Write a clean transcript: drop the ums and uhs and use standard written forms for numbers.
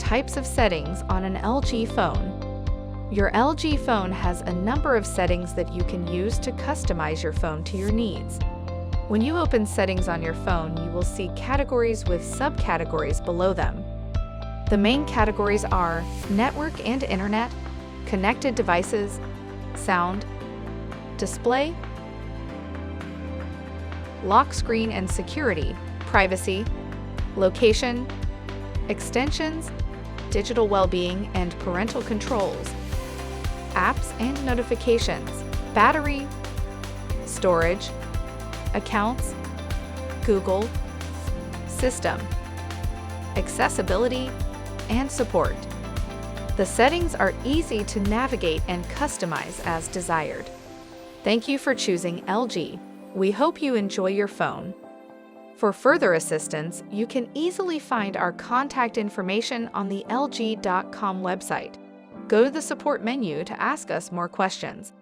types of settings on an LG phone. Your LG phone has a number of settings that you can use to customize your phone to your needs. When you open settings on your phone, you will see categories with subcategories below them. The main categories are network and internet, connected devices, sound, display, lock screen and security, privacy, location, extensions, digital well-being and parental controls, apps and notifications, battery, storage, accounts, Google, system, accessibility, and support. The settings are easy to navigate and customize as desired. Thank you for choosing LG. We hope you enjoy your phone. For further assistance, you can easily find our contact information on the LG.com website. Go to the support menu to ask us more questions.